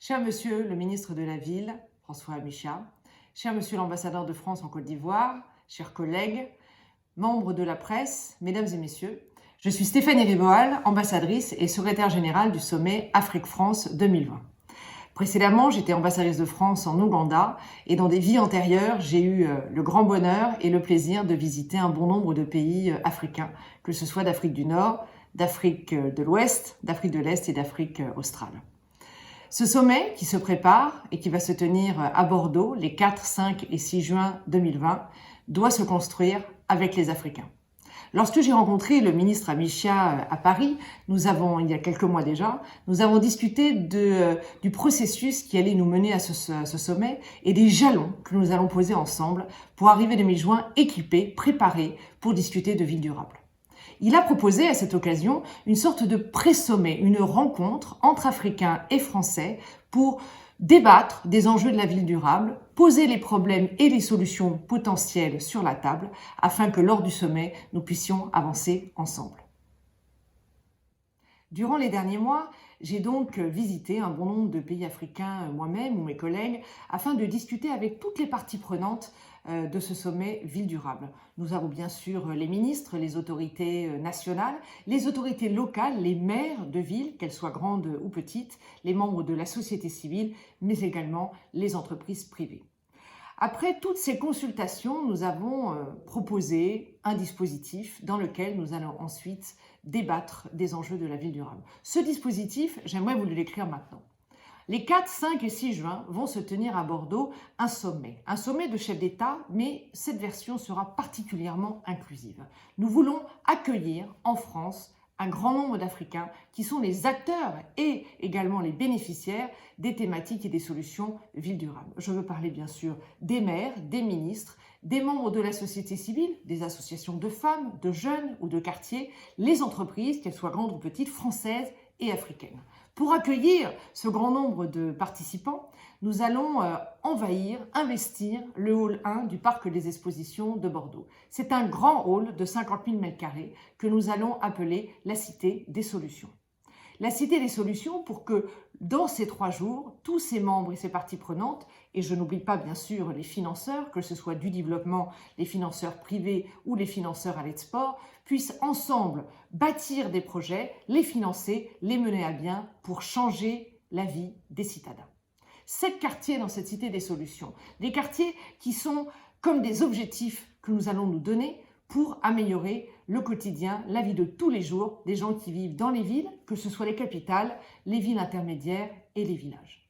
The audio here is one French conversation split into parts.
Cher Monsieur le ministre de la Ville, François Micha, cher Monsieur l'ambassadeur de France en Côte d'Ivoire, chers collègues, membres de la presse, mesdames et messieurs, je suis Stéphanie Riboal, ambassadrice et secrétaire générale du sommet Afrique-France 2020. Précédemment, j'étais ambassadrice de France en Ouganda et dans des vies antérieures, j'ai eu le grand bonheur et le plaisir de visiter un bon nombre de pays africains, que ce soit d'Afrique du Nord, d'Afrique de l'Ouest, d'Afrique de l'Est et d'Afrique australe. Ce sommet qui se prépare et qui va se tenir à Bordeaux les 4, 5 et 6 juin 2020 doit se construire avec les Africains. Lorsque j'ai rencontré le ministre Micha à Paris, il y a quelques mois déjà, nous avons discuté du processus qui allait nous mener à ce sommet et des jalons que nous allons poser ensemble pour arriver 2020 équipés, préparés pour discuter de ville durable. Il a proposé à cette occasion une sorte de pré-sommet, une rencontre entre Africains et Français pour débattre des enjeux de la ville durable, poser les problèmes et les solutions potentielles sur la table afin que lors du sommet, nous puissions avancer ensemble. Durant les derniers mois, j'ai donc visité un bon nombre de pays africains moi-même ou mes collègues afin de discuter avec toutes les parties prenantes de ce sommet Ville durable. Nous avons bien sûr les ministres, les autorités nationales, les autorités locales, les maires de villes, qu'elles soient grandes ou petites, les membres de la société civile, mais également les entreprises privées. Après toutes ces consultations, nous avons proposé un dispositif dans lequel nous allons ensuite débattre des enjeux de la ville durable. Ce dispositif, j'aimerais vous le décrire maintenant. Les 4, 5 et 6 juin vont se tenir à Bordeaux un sommet de chefs d'État, mais cette version sera particulièrement inclusive. Nous voulons accueillir en France un grand nombre d'Africains qui sont les acteurs et également les bénéficiaires des thématiques et des solutions ville durable. Je veux parler bien sûr des maires, des ministres, des membres de la société civile, des associations de femmes, de jeunes ou de quartiers, les entreprises, qu'elles soient grandes ou petites, françaises et africaines. Pour accueillir ce grand nombre de participants, nous allons investir le hall 1 du parc des expositions de Bordeaux. C'est un grand hall de 50 000 m² que nous allons appeler la Cité des Solutions. La Cité des Solutions pour que dans ces 3 jours, tous ces membres et ces parties prenantes, et je n'oublie pas bien sûr les financeurs, que ce soit du développement, les financeurs privés ou les financeurs à l'export, puissent ensemble bâtir des projets, les financer, les mener à bien pour changer la vie des citadins. 7 quartiers dans cette Cité des Solutions, des quartiers qui sont comme des objectifs que nous allons nous donner pour améliorer le quotidien, la vie de tous les jours des gens qui vivent dans les villes, que ce soit les capitales, les villes intermédiaires et les villages.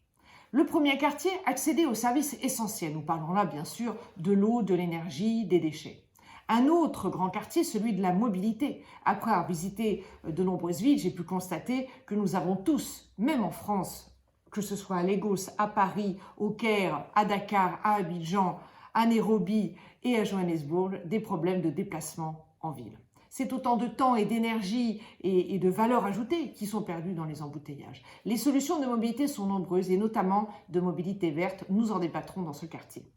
Le premier quartier, accéder aux services essentiels. Nous parlons là bien sûr de l'eau, de l'énergie, des déchets. Un autre grand quartier, celui de la mobilité. Après avoir visité de nombreuses villes, j'ai pu constater que nous avons tous, même en France, que ce soit à Lagos, à Paris, au Caire, à Dakar, à Abidjan, à Nairobi et à Johannesburg, des problèmes de déplacement en ville. C'est autant de temps et d'énergie et de valeur ajoutée qui sont perdus dans les embouteillages. Les solutions de mobilité sont nombreuses et notamment de mobilité verte. Nous en débattrons dans ce quartier.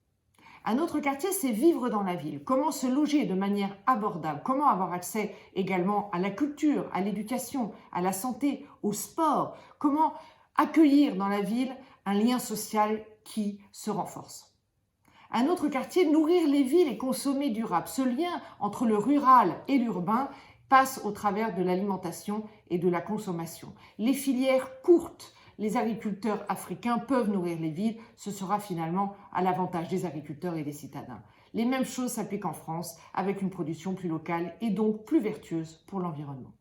Un autre quartier, c'est vivre dans la ville. Comment se loger de manière abordable? Comment avoir accès également à la culture, à l'éducation, à la santé, au sport? Comment accueillir dans la ville un lien social qui se renforce? Un autre quartier, nourrir les villes et consommer durable. Ce lien entre le rural et l'urbain passe au travers de l'alimentation et de la consommation. Les filières courtes, les agriculteurs africains peuvent nourrir les villes. Ce sera finalement à l'avantage des agriculteurs et des citadins. Les mêmes choses s'appliquent en France avec une production plus locale et donc plus vertueuse pour l'environnement.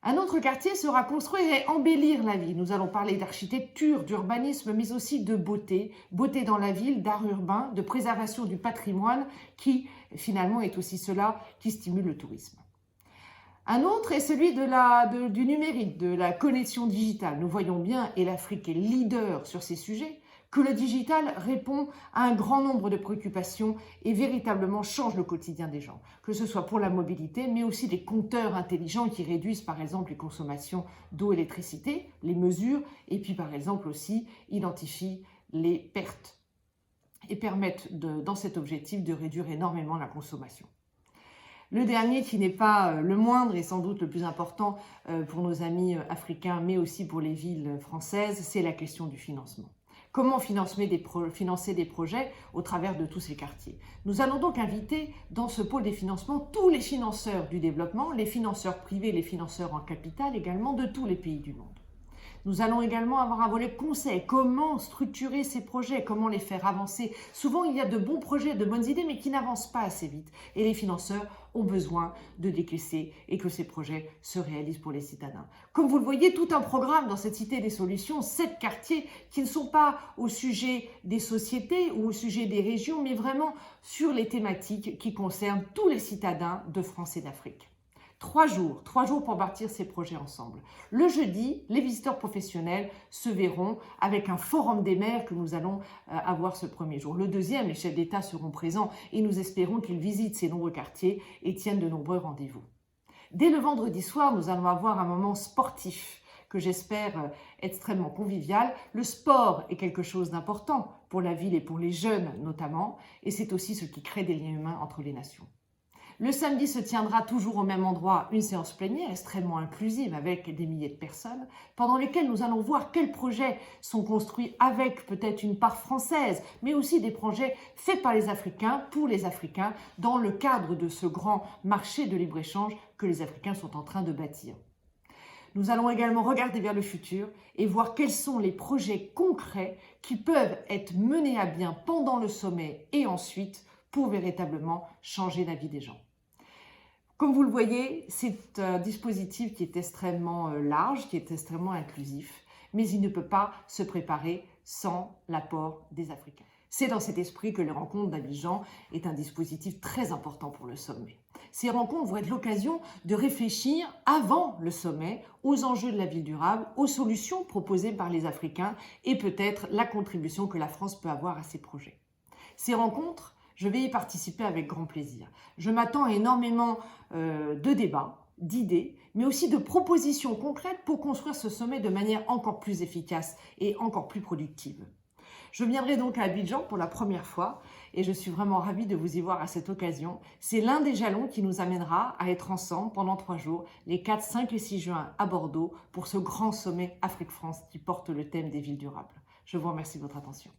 Un autre quartier sera construire et embellir la ville. Nous allons parler d'architecture, d'urbanisme, mais aussi de beauté. Beauté dans la ville, d'art urbain, de préservation du patrimoine, qui finalement est aussi cela qui stimule le tourisme. Un autre est celui du numérique, de la connexion digitale. Nous voyons bien, et l'Afrique est leader sur ces sujets, que le digital répond à un grand nombre de préoccupations et véritablement change le quotidien des gens, que ce soit pour la mobilité, mais aussi des compteurs intelligents qui réduisent par exemple les consommations d'eau et d'électricité, les mesurent, et puis par exemple aussi identifient les pertes et permettent dans cet objectif de réduire énormément la consommation. Le dernier, qui n'est pas le moindre et sans doute le plus important pour nos amis africains, mais aussi pour les villes françaises, c'est la question du financement. Comment financer des projets au travers de tous ces quartiers? Nous allons donc inviter dans ce pôle des financements tous les financeurs du développement, les financeurs privés, les financeurs en capital également de tous les pays du monde. Nous allons également avoir un volet conseil, comment structurer ces projets, comment les faire avancer. Souvent, il y a de bons projets, de bonnes idées, mais qui n'avancent pas assez vite. Et les financeurs ont besoin de décaisser et que ces projets se réalisent pour les citadins. Comme vous le voyez, tout un programme dans cette cité des solutions, 7 quartiers qui ne sont pas au sujet des sociétés ou au sujet des régions, mais vraiment sur les thématiques qui concernent tous les citadins de France et d'Afrique. 3 jours pour bâtir ces projets ensemble. Le jeudi, les visiteurs professionnels se verront avec un forum des maires que nous allons avoir ce premier jour. Le deuxième, les chefs d'État seront présents et nous espérons qu'ils visitent ces nombreux quartiers et tiennent de nombreux rendez-vous. Dès le vendredi soir, nous allons avoir un moment sportif que j'espère extrêmement convivial. Le sport est quelque chose d'important pour la ville et pour les jeunes notamment, et c'est aussi ce qui crée des liens humains entre les nations. Le samedi se tiendra toujours au même endroit une séance plénière extrêmement inclusive avec des milliers de personnes, pendant lesquelles nous allons voir quels projets sont construits avec peut-être une part française, mais aussi des projets faits par les Africains, pour les Africains, dans le cadre de ce grand marché de libre-échange que les Africains sont en train de bâtir. Nous allons également regarder vers le futur et voir quels sont les projets concrets qui peuvent être menés à bien pendant le sommet et ensuite pour véritablement changer la vie des gens. Comme vous le voyez, c'est un dispositif qui est extrêmement large, qui est extrêmement inclusif, mais il ne peut pas se préparer sans l'apport des Africains. C'est dans cet esprit que les rencontres d'Abidjan est un dispositif très important pour le sommet. Ces rencontres vont être l'occasion de réfléchir avant le sommet aux enjeux de la ville durable, aux solutions proposées par les Africains et peut-être la contribution que la France peut avoir à ces projets. Ces rencontres, je vais y participer avec grand plaisir. Je m'attends à énormément de débats, d'idées, mais aussi de propositions concrètes pour construire ce sommet de manière encore plus efficace et encore plus productive. Je viendrai donc à Abidjan pour la première fois et je suis vraiment ravie de vous y voir à cette occasion. C'est l'un des jalons qui nous amènera à être ensemble pendant 3 jours, les 4, 5 et 6 juin à Bordeaux, pour ce grand sommet Afrique-France qui porte le thème des villes durables. Je vous remercie de votre attention.